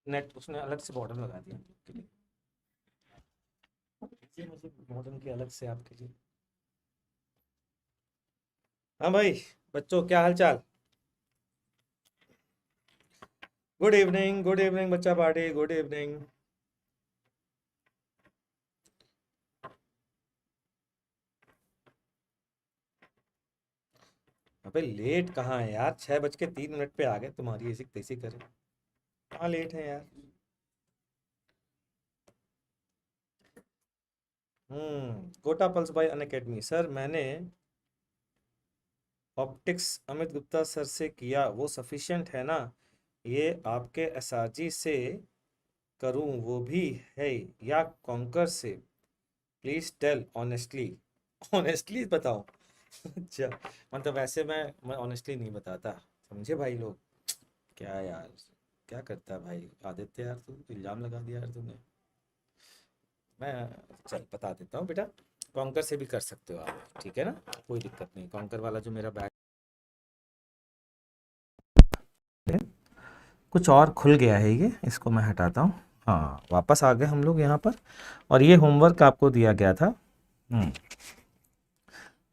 Net उसने अलग से बॉर्डर लगा दिया आपके लिए, मॉडर्न की अलग से आपके लिए। हाँ भाई, बच्चों क्या हाल चाल। गुड इवनिंग बच्चा पार्टी, गुड इवनिंग। अबे लेट कहाँ है यार, 6:03 पे आ गए, तुम्हारी ऐसी तैसी करें। कहाँ लेट है यार। कोटा पल्स भाई अन अकेडमी सर, मैंने ऑप्टिक्स अमित गुप्ता सर से किया, वो सफिशिएंट है ना? ये आपके एसआरजी से करूं वो भी है, या कॉन्कर से? Please tell honestly. ऑनेस्टली बताओ। अच्छा, मतलब वैसे मैं ऑनेस्टली नहीं बताता, समझे भाई लोग। क्या यार, क्या करता है भाई आदित्य यार, तू इल्जाम लगा दिया यार तूने। मैं चल बता देता हूँ बेटा, कॉन्कर से भी कर सकते हो आप, ठीक है ना? कोई दिक्कत नहीं, कॉन्कर वाला जो मेरा बैग है, कुछ और खुल गया है, ये इसको मैं हटाता हूँ। हाँ, वापस आ गए हम लोग यहाँ पर, और ये होमवर्क आपको दिया गया था।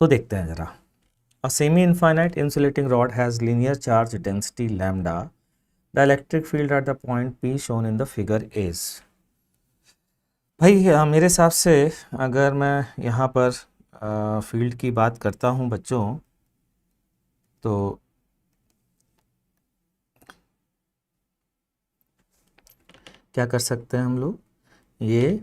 तो देखते हैं ज़रा। A semi-infinite insulating rod has linear charge density lambda. The electric field at the point P shown in the figure is। भाई मेरे हिसाब से अगर मैं यहाँ पर फील्ड की बात करता हूँ बच्चों, तो क्या कर सकते हैं हम लोग, ये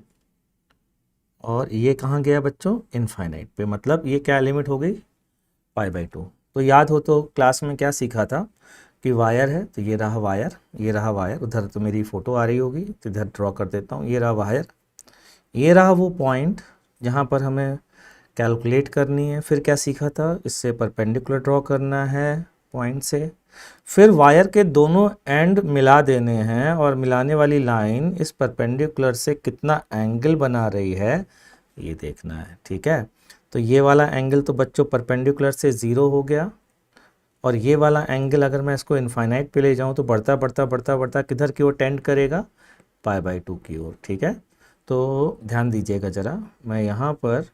और ये कहाँ गया बच्चों, इनफाइनाइट पे, मतलब ये क्या लिमिट हो गई, π/2। तो याद हो तो क्लास में क्या सीखा था कि वायर है, तो ये रहा वायर, ये रहा वायर, उधर तो मेरी फ़ोटो आ रही होगी तो इधर ड्रॉ कर देता हूँ, ये रहा वायर, ये रहा वो पॉइंट जहाँ पर हमें कैलकुलेट करनी है। फिर क्या सीखा था, इससे परपेंडिकुलर ड्रॉ करना है पॉइंट से, फिर वायर के दोनों एंड मिला देने हैं, और मिलाने वाली लाइन इस परपेंडिकुलर से कितना एंगल बना रही है ये देखना है, ठीक है? तो ये वाला एंगल तो बच्चों परपेंडिकुलर से ज़ीरो हो गया, और ये वाला एंगल अगर मैं इसको इनफाइनाइट पे ले जाऊँ तो बढ़ता बढ़ता बढ़ता बढ़ता किधर की ओर टेंड करेगा, π/2 की ओर, ठीक है? तो ध्यान दीजिएगा ज़रा, मैं यहाँ पर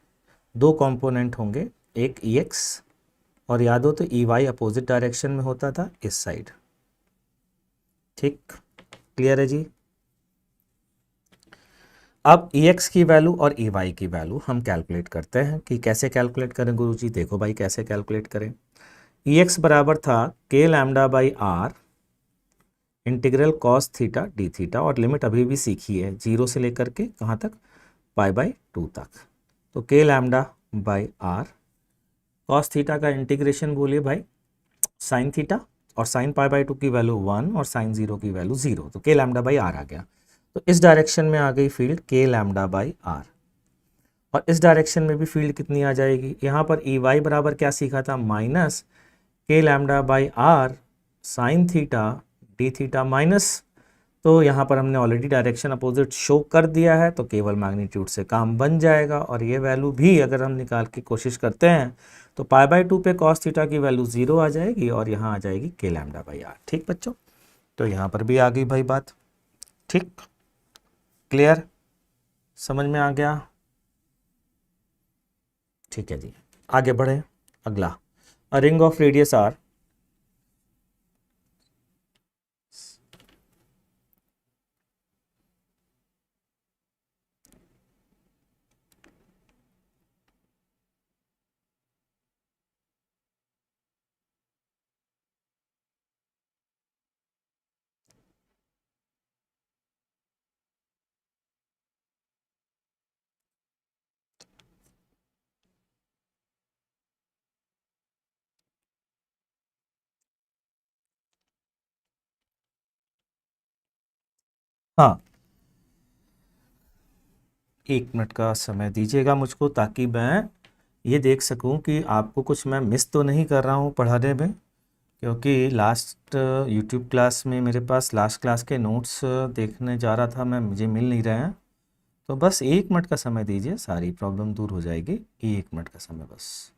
दो कंपोनेंट होंगे, एक EX, और याद हो तो EY अपोजिट डायरेक्शन में होता था इस साइड, ठीक? क्लियर है जी? अब EX की वैल्यू और EY की वैल्यू हम कैलकुलेट करते हैं कि कैसे कैलकुलेट करें गुरुजी। देखो भाई कैसे कैलकुलेट करें। EX बराबर था k lambda by R integral cos theta D theta, और लिमिट अभी भी सीखी है, 0 से लेकर के कहाँ तक, π/2 तक। तो k lambda by R cos theta का इंटीग्रेशन बोलिए भाई साइन थीटा, और साइन π/2 की वैल्यू 1 और साइन 0 की वैल्यू 0, तो k लैम्डा बाई आर आ गया। तो इस डायरेक्शन में आ गई field k lambda by R, और इस डायरेक्शन में भी फील्ड कितनी आ जाएगी, यहाँ पर EY बराबर क्या सीखा था, minus k lambda by R sine theta D theta minus, तो यहाँ पर हमने ऑलरेडी डायरेक्शन अपोजिट शो कर दिया है, तो केवल मैग्नीट्यूड से काम बन जाएगा, और ये वैल्यू भी अगर हम निकाल की कोशिश करते हैं तो π/2 पे कॉस थीटा की वैल्यू 0 आ जाएगी, और यहाँ आ जाएगी k लैम्डा बाई आर, ठीक बच्चों? तो यहाँ पर भी आ गई भाई बात, ठीक? क्लियर, समझ में आ गया? ठीक है जी, आगे बढ़े। अगला, a ring of radius R, हाँ 1 मिनट का समय दीजिएगा मुझको, ताकि मैं ये देख सकूं कि आपको कुछ मैं मिस तो नहीं कर रहा हूँ पढ़ाने में, क्योंकि लास्ट यूट्यूब क्लास में मेरे पास लास्ट क्लास के नोट्स देखने जा रहा था मैं, मुझे मिल नहीं रहे हैं। तो बस 1 मिनट का समय दीजिए, सारी प्रॉब्लम दूर हो जाएगी। 1 मिनट का समय बस।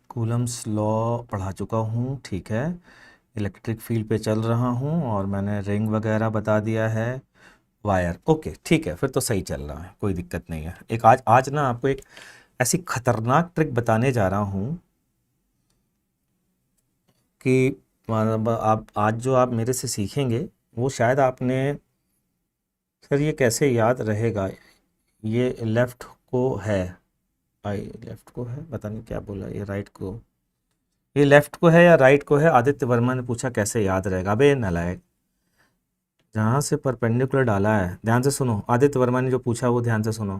कूलम्स लॉ पढ़ा चुका हूँ, ठीक है। इलेक्ट्रिक फील्ड पे चल रहा हूँ और मैंने रिंग वगैरह बता दिया है, वायर। ओके ठीक है, फिर तो सही चल रहा है, कोई दिक्कत नहीं है। एक आज आज ना आपको एक ऐसी खतरनाक ट्रिक बताने जा रहा हूँ कि मतलब आप आज जो आप मेरे से सीखेंगे वो शायद आपने, सर ये कैसे याद रहेगा, ये लेफ़्ट को है, आई लेफ़्ट को है, पता नहीं क्या बोला, ये राइट को, ये लेफ़्ट को है या राइट को है, आदित्य वर्मा ने पूछा कैसे याद रहेगा। अबे नालायक, जहाँ से परपेंडिकुलर डाला है, ध्यान से सुनो, आदित्य वर्मा ने जो पूछा वो ध्यान से सुनो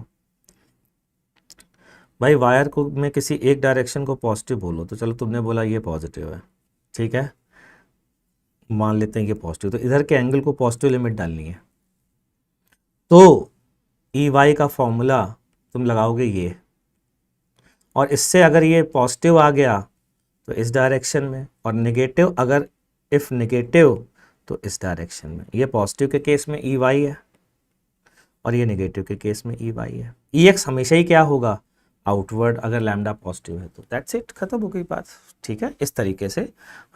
भाई। वायर को में किसी एक डायरेक्शन को पॉजिटिव बोलो, तो चलो तुमने बोला ये पॉजिटिव है, ठीक है, मान लेते हैं ये पॉजिटिव, तो इधर के एंगल को पॉजिटिव लिमिट डालनी है, तो ई वाई का फॉर्मूला तुम लगाओगे ये, और इससे अगर ये पॉजिटिव आ गया तो इस डायरेक्शन में, और नेगेटिव अगर इफ़ नेगेटिव तो इस डायरेक्शन में। ये पॉजिटिव के केस में ई वाई है और ये नेगेटिव के केस में ई वाई है। ई एक्स हमेशा ही क्या होगा, आउटवर्ड, अगर लैम्डा पॉजिटिव है तो। दैट्स इट, खत्म हो गई बात, ठीक है। इस तरीके से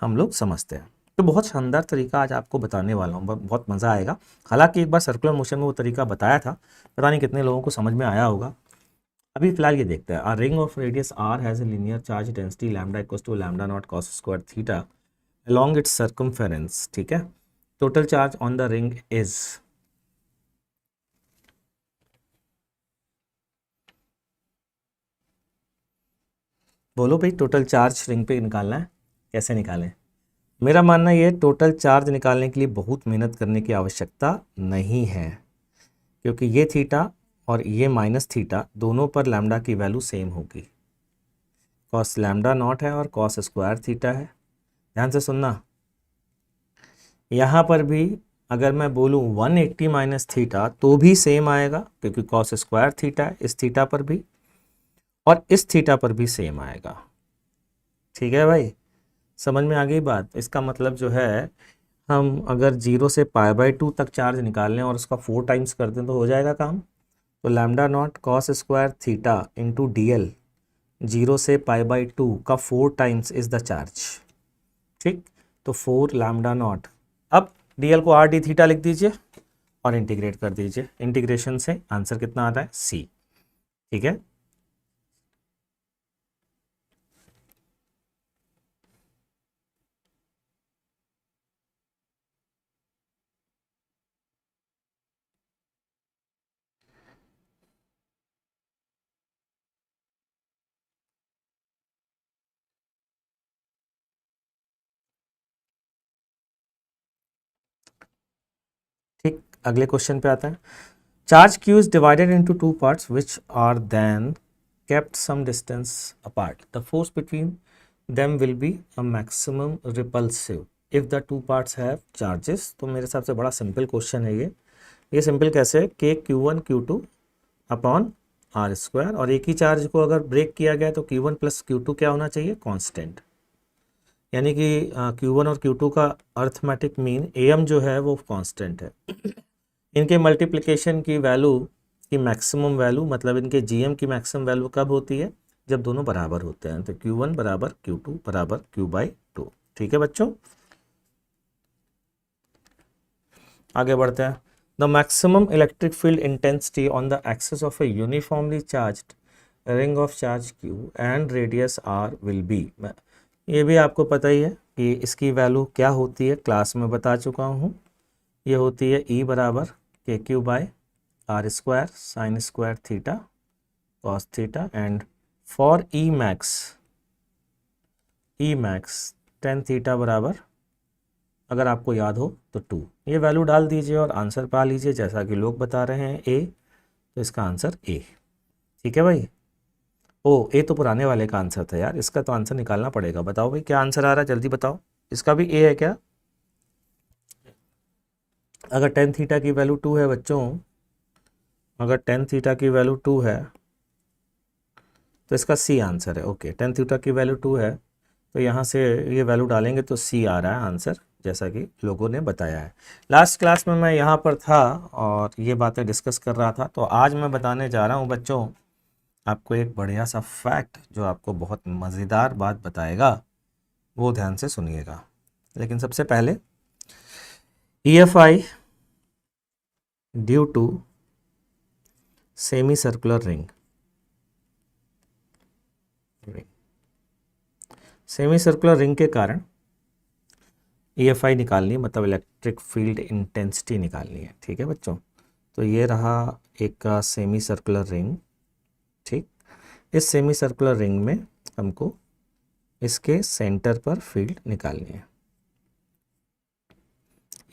हम लोग समझते हैं। तो बहुत शानदार तरीका आज आपको बताने वाला हूँ, बहुत मज़ा आएगा। हालांकि एक बार सर्कुलर मोशन में वो तरीका बताया था, पता नहीं कितने लोगों को समझ में आया होगा। अभी फिलहाल ये देखते हैं। Ring of radius R has a linear charge density lambda equals to lambda not cos square theta along its circumference, ठीक है। Total charge on the ring is, बोलो भाई, टोटल चार्ज रिंग पे निकालना है, कैसे निकालें। मेरा मानना ये, टोटल चार्ज निकालने के लिए बहुत मेहनत करने की आवश्यकता नहीं है, क्योंकि ये थीटा और ये माइनस थीटा दोनों पर लैम्डा की वैल्यू सेम होगी। कॉस लैम्डा नॉट है और कॉस स्क्वायर थीटा है। ध्यान से सुनना, यहाँ पर भी अगर मैं बोलूँ 180 माइनस थीटा तो भी सेम आएगा, क्योंकि कॉस स्क्वायर थीटा है, इस थीटा पर भी और इस थीटा पर भी सेम आएगा, ठीक है भाई। समझ में आ गई बात। इसका मतलब जो है, हम अगर 0 से π/2 तक चार्ज निकाल लें और उसका 4 टाइम्स कर दें तो हो जाएगा काम। तो lambda not cos square theta into D L, 0 से π/2 का 4 टाइम्स इज द चार्ज, ठीक। तो 4 लैम्डा नॉट, अब डी एल को आर डी थीटा लिख दीजिए और इंटीग्रेट कर दीजिए। इंटीग्रेशन से आंसर कितना आता है, सी, ठीक है। ठीक, अगले क्वेश्चन पे आता है। Charge Q is divided into two parts which are then kept some distance apart. The force between them will be a maximum repulsive if the two parts have charges. तो मेरे हिसाब से बड़ा सिंपल क्वेश्चन है ये simple कैसे है, K Q1 Q2 upon R square, और एक ही चार्ज को अगर ब्रेक किया गया तो Q1 प्लस Q2 क्या होना चाहिए, कांस्टेंट। यानी कि Q1 और Q2 का अर्थमेटिक मीन AM जो है वो कांस्टेंट है। इनके मल्टीप्लिकेशन की वैल्यू की मैक्सिमम वैल्यू, मतलब इनके जीएम की मैक्सिमम वैल्यू कब होती है, जब दोनों बराबर होते हैं। तो Q1 बराबर Q2 बराबर Q/2, ठीक है बच्चों। आगे बढ़ते हैं। The maximum electric field intensity on the axis of A uniformly charged ring of charge Q and radius R will be, ये भी आपको पता ही है कि इसकी वैल्यू क्या होती है, क्लास में बता चुका हूँ। ये होती है E बराबर KQ/R square sine square theta cos theta, and for E max tan theta बराबर, अगर आपको याद हो तो 2। ये वैल्यू डाल दीजिए और आंसर पा लीजिए, जैसा कि लोग बता रहे हैं A, तो इसका आंसर A, ठीक है भाई। ओ, ए तो पुराने वाले का आंसर था यार, इसका तो आंसर निकालना पड़ेगा। बताओ भाई क्या आंसर आ रहा है, जल्दी बताओ। इसका भी ए है क्या? अगर टेन थीटा की वैल्यू 2 है बच्चों, अगर टेन थीटा की वैल्यू 2 है तो इसका सी आंसर है। ओके, टेन थीटा की वैल्यू 2 है तो यहाँ से ये वैल्यू डालेंगे तो सी आ रहा है आंसर, जैसा कि लोगों ने बताया है। लास्ट क्लास में मैं यहाँ पर था और ये बातें डिस्कस कर रहा था, तो आज मैं बताने जा रहा हूँ बच्चों आपको एक बढ़िया सा फैक्ट जो आपको बहुत मज़ेदार बात बताएगा, वो ध्यान से सुनिएगा। लेकिन सबसे पहले EFI due to semi circular ring, semi circular ring के कारण EFI निकालनी है, मतलब इलेक्ट्रिक फील्ड इंटेंसिटी निकालनी है। ठीक है बच्चों, तो ये रहा एक सेमी सर्कुलर रिंग। ठीक, इस सेमी सर्कुलर रिंग में हमको इसके सेंटर पर फील्ड निकालनी है।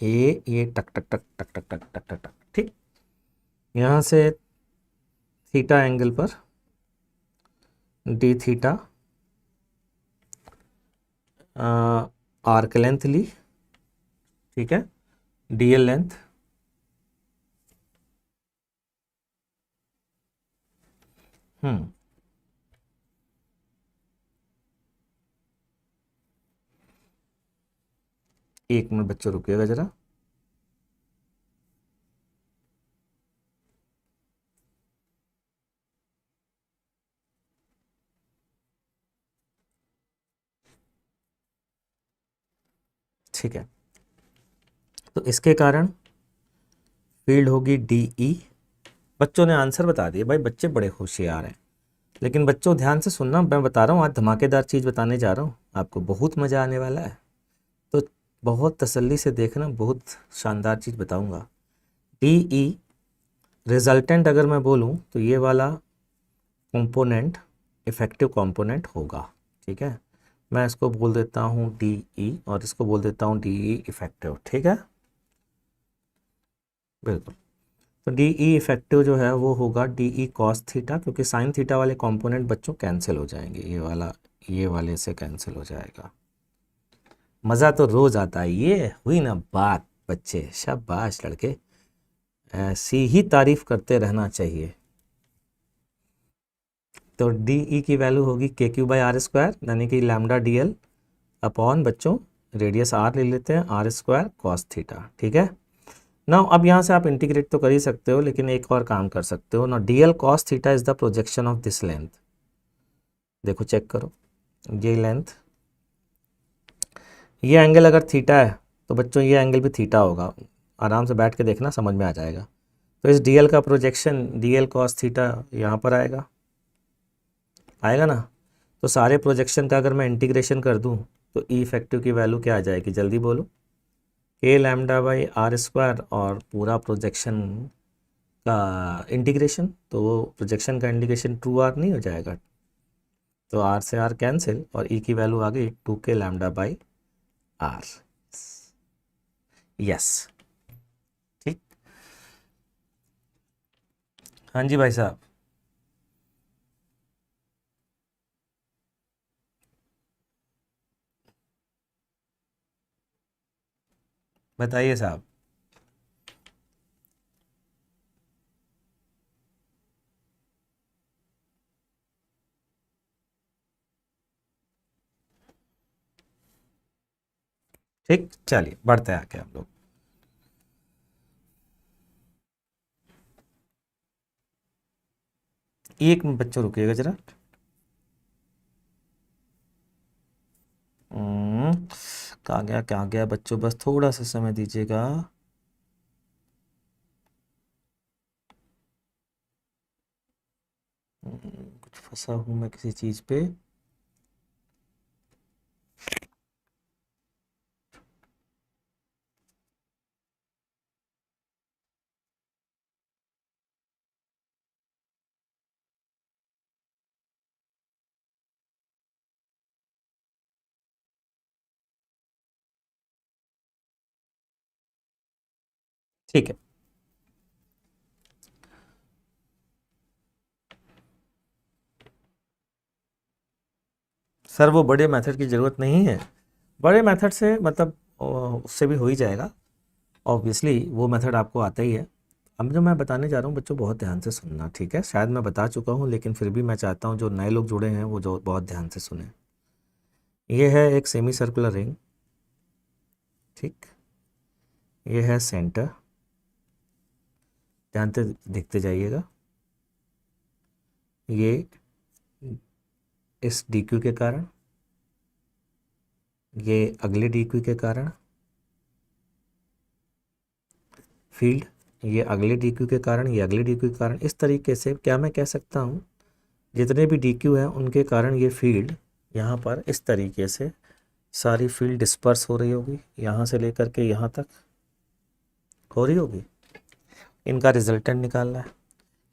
ये टक टक टक टक टक टक टक टक टक। ठीक, यहाँ से थीटा एंगल पर डी थीटा आर्क लेंथ ली। ठीक है, DL लेंथ, एक मिनट बच्चों रुकिएगा जरा। ठीक है, तो इसके कारण फील्ड होगी DE। बच्चों ने आंसर बता दिया भाई, बच्चे बड़े होशियार हैं। लेकिन बच्चों ध्यान से सुनना, मैं बता रहा हूँ आज धमाकेदार चीज़ बताने जा रहा हूँ, आपको बहुत मज़ा आने वाला है। तो बहुत तसल्ली से देखना, बहुत शानदार चीज़ बताऊँगा। DE रिजल्टेंट अगर मैं बोलूँ तो ये वाला कंपोनेंट इफेक्टिव कंपोनेंट होगा। ठीक है, मैं इसको बोल देता हूँ DE और इसको बोल देता हूँ DE इफेक्टिव। ठीक है, बिल्कुल। तो DE इफेक्टिव जो है वो होगा DE कॉस थीटा, क्योंकि साइन थीटा वाले कंपोनेंट बच्चों कैंसिल हो जाएंगे, ये वाले से कैंसिल हो जाएगा। मज़ा तो रोज़ आता है, ये हुई ना बात बच्चे, शाबाश लड़के, ऐसी ही तारीफ करते रहना चाहिए। तो DE की वैल्यू होगी KQ/R², यानी कि लैम्डा DL अपॉन बच्चों रेडियस R ले लेते हैं, R² कॉस थीटा। ठीक है ना, अब यहाँ से आप इंटीग्रेट तो कर ही सकते हो, लेकिन एक और काम कर सकते हो ना, DL cos theta is the projection of this length. देखो चेक करो, ये लेंथ, ये एंगल अगर थीटा है तो बच्चों ये एंगल भी थीटा होगा, आराम से बैठ के देखना समझ में आ जाएगा। तो इस DL का प्रोजेक्शन DL cos थीटा यहाँ पर आएगा, आएगा ना। तो सारे प्रोजेक्शन का अगर मैं इंटीग्रेशन कर दूँ तो E इफेक्टिव की वैल्यू क्या आ जाएगी, जल्दी बोलो। K λ/R² और पूरा प्रोजेक्शन का इंटीग्रेशन, तो वो प्रोजेक्शन का इंटीग्रेशन 2R नहीं हो जाएगा, तो R से R कैंसिल और E की वैल्यू आ गई 2K λ/R। यस, ठीक। हाँ जी भाई साहब, बताइए साहब। ठीक, चलिए बढ़ते हैं आगे हम लोग। एक मिनट बच्चों रुकिएगा जरा। कहाँ गया कहाँ गया बच्चों, बस थोड़ा सा समय दीजिएगा। कुछ फंसा हूँ मैं किसी चीज़ पे। ठीक है, सर वो बड़े मेथड की ज़रूरत नहीं है, बड़े मेथड से मतलब उससे भी हो ही जाएगा, ऑब्वियसली वो मेथड आपको आता ही है। अब जो मैं बताने जा रहा हूँ बच्चों बहुत ध्यान से सुनना, ठीक है, शायद मैं बता चुका हूँ लेकिन फिर भी मैं चाहता हूँ जो नए लोग जुड़े हैं वो जो बहुत ध्यान से सुने। ये है एक सेमी सर्कुलर रिंग, ठीक, ये है सेंटर, ध्यान से देखते जाइएगा। ये इस DQ के कारण, ये अगले डी क्यू के कारण फील्ड, ये अगले डी क्यू के कारण, ये अगले डी क्यू के कारण। इस तरीके से क्या मैं कह सकता हूँ, जितने भी डी क्यू हैं उनके कारण ये फील्ड यहाँ पर इस तरीके से सारी फील्ड डिस्पर्स हो रही होगी, यहाँ से लेकर के यहाँ तक हो रही होगी। इनका रिजल्टेंट निकालना है।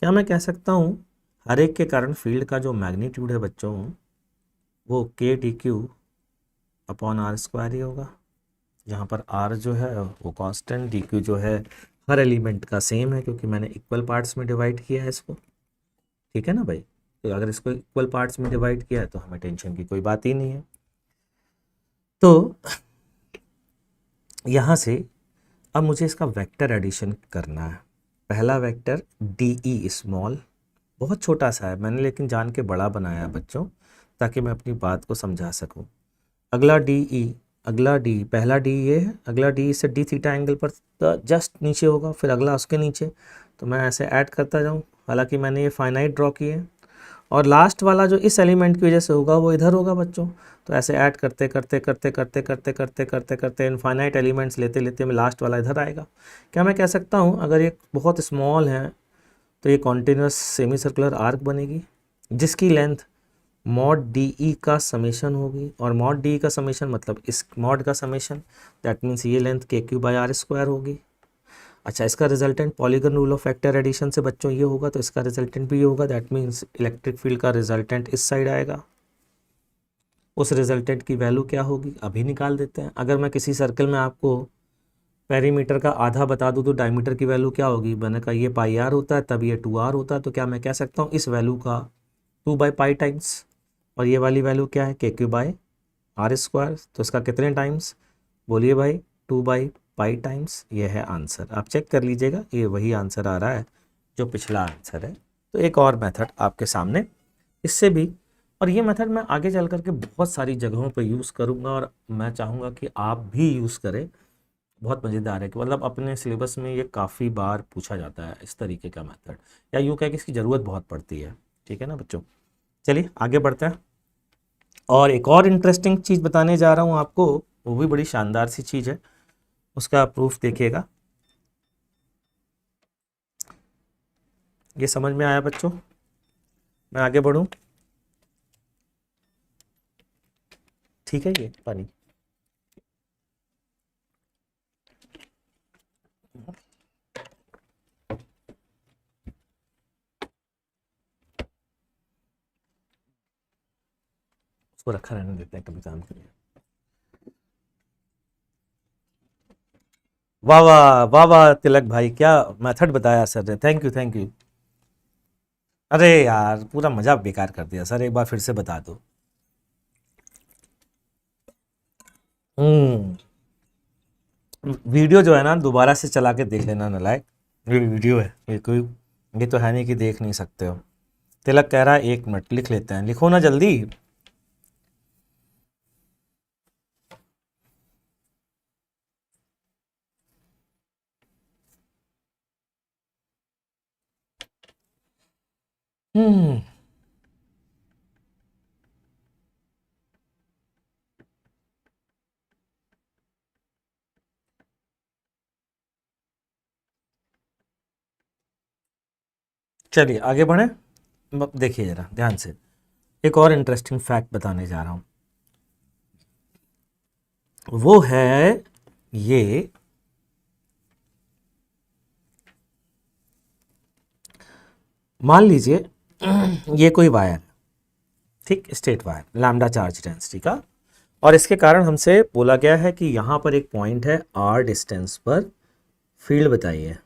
क्या मैं कह सकता हूँ हर एक के कारण फील्ड का जो मैग्नीट्यूड है बच्चों वो K D Q upon R square ही होगा, जहाँ पर आर जो है वो कांस्टेंट, डी क्यू जो है हर एलिमेंट का सेम है क्योंकि मैंने इक्वल पार्ट्स में डिवाइड किया है इसको। ठीक है ना भाई, तो अगर इसको इक्वल पार्ट्स में डिवाइड किया है तो हमें टेंशन की कोई बात ही नहीं है। तो यहाँ से अब मुझे इसका वेक्टर एडिशन करना है। पहला वेक्टर डी ई स्मॉल, बहुत छोटा सा है मैंने लेकिन जान के बड़ा बनाया है बच्चों ताकि मैं अपनी बात को समझा सकूं। अगला डी ई, अगला डी, पहला डी ये है, अगला डी इससे डी थीटा एंगल पर जस्ट नीचे होगा, फिर अगला उसके नीचे। तो मैं ऐसे ऐड करता जाऊँ, हालांकि मैंने ये फाइनाइट ड्रॉ किए हैं, और लास्ट वाला जो इस एलिमेंट की वजह से होगा वो इधर होगा बच्चों। तो ऐसे ऐड करते करते करते करते करते करते करते करते इनफाइनाइट एलिमेंट्स लेते लेते में लास्ट वाला इधर आएगा। क्या मैं कह सकता हूँ अगर ये बहुत स्मॉल है तो ये कॉन्टिन्यूस सेमी सर्कुलर आर्क बनेगी जिसकी लेंथ मॉड डी ई का समेशन होगी, और मॉड डी ई का समेशन मतलब इस मॉड का समेशन, दैट मीन्स ये लेंथ के क्यू बाई आर स्क्वायर होगी। अच्छा, इसका resultant polygon rule of vector addition से बच्चों ये होगा, तो इसका रिजल्टेंट भी ये होगा, दैट मीन्स इलेक्ट्रिक फील्ड का रिजल्टेंट इस साइड आएगा। उस रिजल्टेंट की वैल्यू क्या होगी अभी निकाल देते हैं। अगर मैं किसी सर्कल में आपको पेरीमीटर का आधा बता दूं तो डायमीटर की वैल्यू क्या होगी, मैंने कहा ये पाई आर होता है तब ये 2r होता है, तो क्या मैं कह सकता हूँ इस वैल्यू का 2/पाई टाइम्स, और ये वाली वैल्यू क्या है के क्यू बाई आर स्क्वायर, तो इसका कितने टाइम्स, बोलिए भाई 2/पाई टाइम्स। ये है आंसर, आप चेक कर लीजिएगा ये वही आंसर आ रहा है जो पिछला आंसर है। तो एक और मेथड आपके सामने इससे भी, और ये मेथड मैं आगे चल करके बहुत सारी जगहों पर यूज़ करूँगा और मैं चाहूँगा कि आप भी यूज़ करें। बहुत मज़ेदार है कि मतलब अपने सिलेबस में ये काफ़ी बार पूछा जाता है इस तरीके का मेथड, या यूँ कह कि इसकी ज़रूरत बहुत पड़ती है। ठीक है ना बच्चों, चलिए आगे बढ़ते हैं। और एक और इंटरेस्टिंग चीज़ बताने जा रहा हूँ आपको, वो भी बड़ी शानदार सी चीज़ है, उसका प्रूफ देखिएगा। ये समझ में आया बच्चों, मैं आगे बढ़ूँ? ठीक है, ये पानी उसको रखा रहने देते हैं, कभी काम करिए। वाह वाह वाह वाह तिलक भाई, क्या मेथड बताया सर ने, थैंक यू थैंक यू। अरे यार पूरा मजा बेकार कर दिया सर, एक बार फिर से बता दो। हम्म, वीडियो जो है ना दोबारा से चला के देख लेना नालायक, ये वीडियो है, ये कोई, ये तो है नहीं कि देख नहीं सकते हो। तिलक कह रहा है 1 मिनट, लिख लेते हैं, लिखो ना जल्दी। हम्म, चलिए आगे बढ़े। देखिए जरा ध्यान से, एक और इंटरेस्टिंग फैक्ट बताने जा रहा हूं, वो है ये, मान लीजिए ये कोई वायर, ठीक, straight wire, lambda charge density का, और इसके कारण हमसे बोला गया है कि यहाँ पर एक पॉइंट है r डिस्टेंस पर फील्ड बताइए।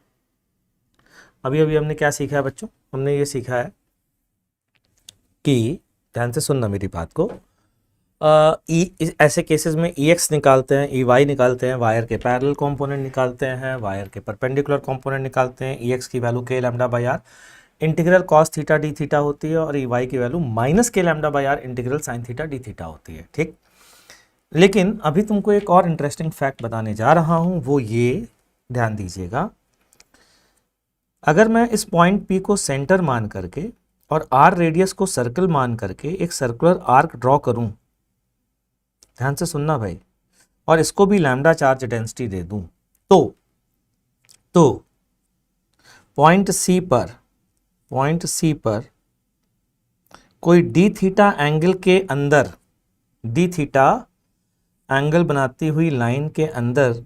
अभी अभी हमने क्या सीखा है बच्चों, हमने ये सीखा है कि, ध्यान से सुनना मेरी बात को, ऐसे केसेस में ई एक्स निकालते हैं, ई वाई निकालते हैं, वायर के पैरेलल कंपोनेंट निकालते हैं, वायर के परपेंडिकुलर कंपोनेंट निकालते हैं। ई एक्स की value K lambda by R integral cos theta D theta होती है, और ई वाई की value minus K lambda by R integral sine theta D theta होती है। ठीक, लेकिन अभी तुमको एक और इंटरेस्टिंग फैक्ट बताने जा रहा हूं, वो ये, ध्यान दीजिएगा, अगर मैं इस पॉइंट पी को सेंटर मान करके और आर रेडियस को सर्कल मान करके एक सर्कुलर आर्क ड्रॉ करूं, ध्यान से सुनना भाई, और इसको भी लैम्डा चार्ज डेंसिटी दे दूं तो पॉइंट सी पर कोई डी थीटा एंगल के अंदर, डी थीटा एंगल बनाती हुई लाइन के अंदर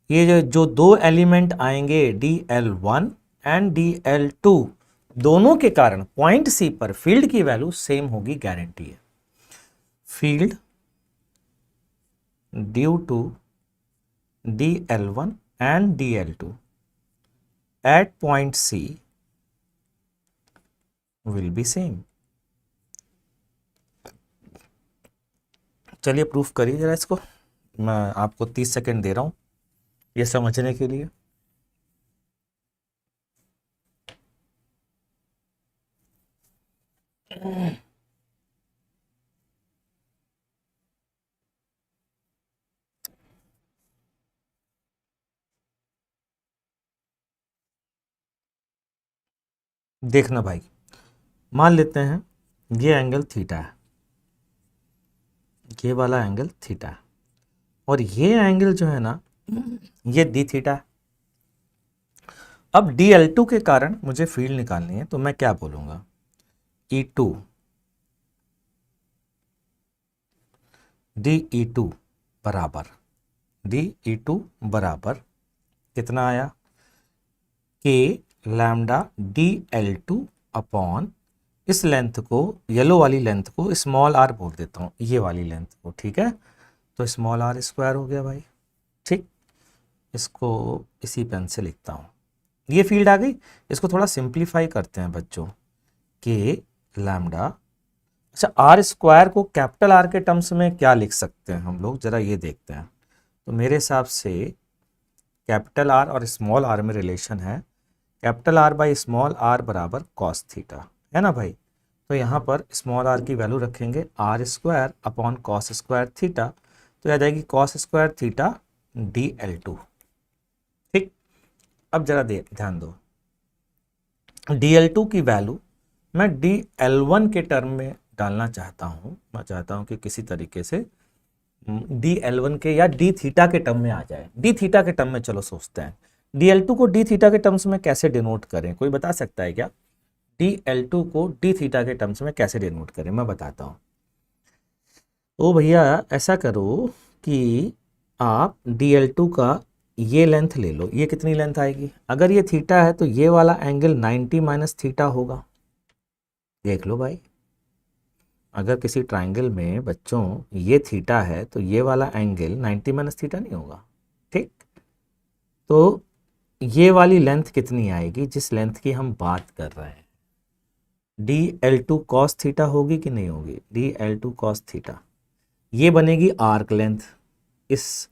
ये जो दो एलिमेंट आएंगे DL1 एंड DL2, दोनों के कारण पॉइंट सी पर फील्ड की वैल्यू सेम होगी, गारंटी है। Field due to DL1 and DL2 at point C will be same. चलिए प्रूफ करिए जरा इसको, मैं आपको 30 सेकंड दे रहा हूं ये समझने के लिए। देखना भाई, मान लेते हैं ये एंगल थीटा है, ये वाला एंगल थीटा है, और ये एंगल जो है ना ये डी थीटा है। अब DL2 के कारण मुझे फील्ड निकालनी है, तो मैं क्या बोलूंगा, E2 DE2 बराबर कितना आया, K लैम्डा DL2 अपॉन इस लेंथ को, येलो वाली लेंथ को स्मॉल r बोल देता हूं, ये वाली लेंथ को, ठीक है, तो स्मॉल r स्क्वायर हो गया भाई। ठीक, इसको इसी पेन से लिखता हूं, ये फील्ड आ गई। इसको थोड़ा सिंप्लीफाई करते हैं बच्चों, K लैम्डा, अच्छा R स्क्वायर को कैपिटल R के टर्म्स में क्या लिख सकते हैं हम लोग, जरा ये देखते हैं। तो मेरे हिसाब से कैपिटल R और स्मॉल r में रिलेशन है, capital R by small r बराबर कॉस थीटा, है ना भाई। तो यहाँ पर स्मॉल r की वैल्यू रखेंगे R square upon cos square theta, तो आ जाएगी कॉस स्क्वायर थीटा DL2। ठीक, अब जरा ध्यान दो, DL2 की वैल्यू मैं DL1 के टर्म में डालना चाहता हूँ। मैं चाहता हूँ कि किसी तरीके से DL1 के या डी थीटा के टर्म में आ जाए। डी थीटा के टर्म में चलो सोचते हैं, DL2 को डी थीटा के टर्म्स में कैसे डिनोट करें, कोई बता सकता है क्या? DL2 को डी थीटा के टर्म्स में कैसे डिनोट करें, मैं बताता हूँ। तो भैया ऐसा करो कि आप DL2 का ये लेंथ ले लो, ये कितनी लेंथ आएगी, अगर ये थीटा है तो ये वाला एंगल 90 माइनस थीटा होगा। देख लो भाई, अगर किसी ट्राइंगल में बच्चों ये थीटा है तो ये वाला एंगल 90 माइनस थीटा नहीं होगा। ठीक, तो ये वाली लेंथ कितनी आएगी जिस लेंथ की हम बात कर रहे हैं, DL2 cos थीटा होगी कि नहीं होगी, DL2 cos थीटा, ये बनेगी आर्क लेंथ इस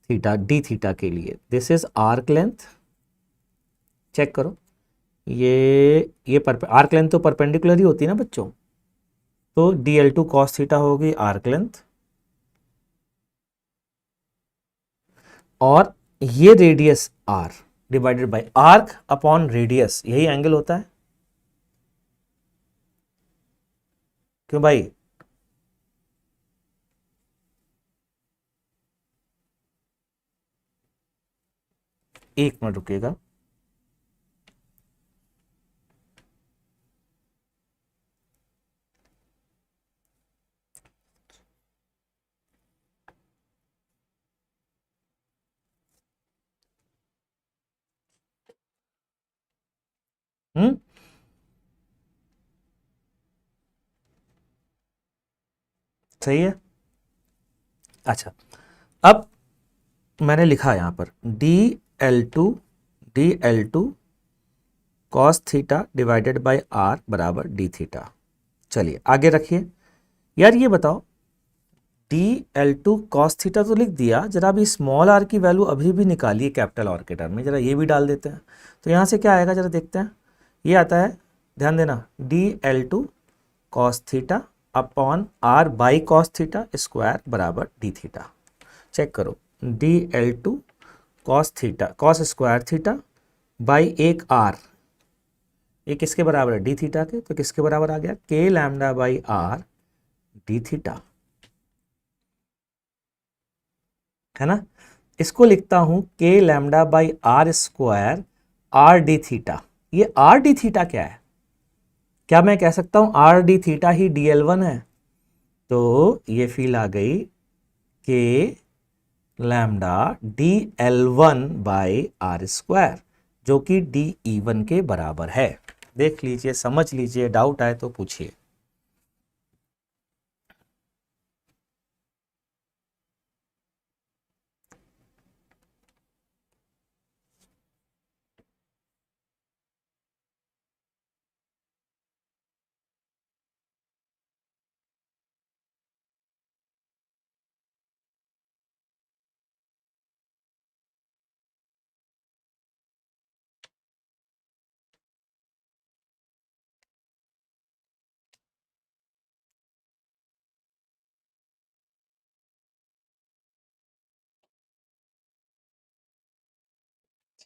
थीटा डी थीटा के लिए, this is arc length. Check करो, ये आर्क लेंथ तो परपेंडिकुलर ही होती है ना बच्चों, तो DL2 cos थीटा होगी आर्क लेंथ, और ये radius r divided by arc upon radius, यही एंगल होता है। क्यों भाई, एक मिनट रुकिएगा। सही है। अच्छा, अब मैंने लिखा यहां पर DL2 cos theta divided by r बराबर डी थीटा। चलिए आगे रखिए। यार ये बताओ, DL2 cos थीटा तो लिख दिया, जरा अभी स्मॉल r की वैल्यू अभी भी निकालिए कैपिटल R के टर्म में, जरा ये भी डाल देते हैं। तो यहाँ से क्या आएगा जरा देखते हैं, ये आता है, ध्यान देना, DL2 cos theta upon r by cos theta square बराबर डी थीटा। चेक करो, DL2 cos theta cos square theta by एक r, ये किसके बराबर है, डी थीटा के, तो किसके बराबर आ गया, K lambda by r D theta. है ना। इसको लिखता हूं K lambda by R square R D theta. ये आर डी थीटा क्या है? क्या मैं कह सकता हूं आर डी थीटा ही डी एल वन है? तो ये फील आ गई K lambda D L one by R square, जो कि डी ई वन के बराबर है। देख लीजिए, समझ लीजिए, डाउट आए तो पूछिए।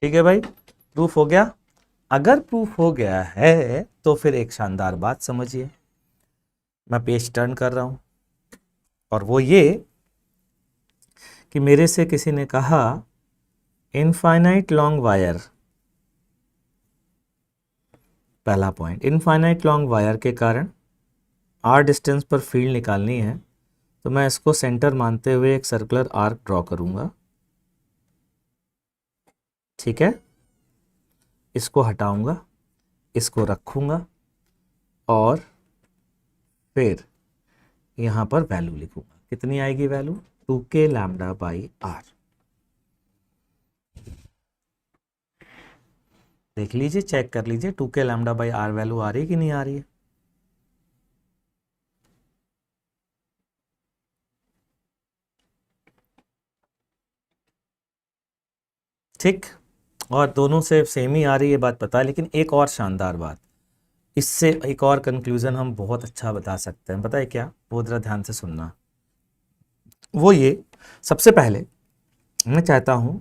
ठीक है भाई, प्रूफ हो गया। अगर प्रूफ हो गया है तो फिर एक शानदार बात समझिए। मैं पेज टर्न कर रहा हूं, और वो ये कि मेरे से किसी ने कहा इनफाइनाइट लॉन्ग वायर, पहला पॉइंट, इनफाइनाइट लॉन्ग वायर के कारण आर डिस्टेंस पर फील्ड निकालनी है, तो मैं इसको सेंटर मानते हुए एक सर्कुलर आर्क ड्रॉ करूंगा। ठीक है, इसको हटाऊंगा, इसको रखूंगा, और फिर यहां पर वैल्यू लिखूंगा। कितनी आएगी value? 2k lambda by are. देख लीजिए, चेक कर लीजिए 2k lambda by R value आ रही है कि नहीं आ रही है। ठीक, और दोनों से सेम ही आ रही है, बात पता है। लेकिन एक और शानदार बात, इससे एक और कंक्लूजन हम बहुत अच्छा बता सकते हैं। पता है क्या? वो जरा ध्यान से सुनना। वो ये, सबसे पहले मैं चाहता हूं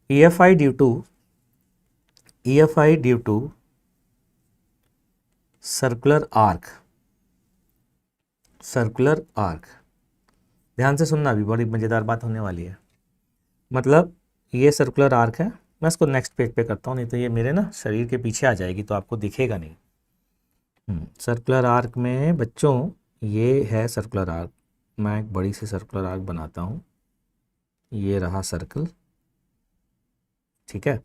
EFI due to circular arc, ध्यान से सुनना, अभी बड़ी मजेदार बात होने वाली है। मतलब ये सर्कुलर आर्क है, मैं इसको नेक्स्ट पेज पे करता हूँ, नहीं तो ये मेरे ना शरीर के पीछे आ जाएगी तो आपको दिखेगा नहीं। सर्कुलर आर्क में बच्चों, ये है सर्कुलर आर्क। मैं एक बड़ी सी सर्कुलर आर्क बनाता हूँ, ये रहा सर्कल। ठीक है,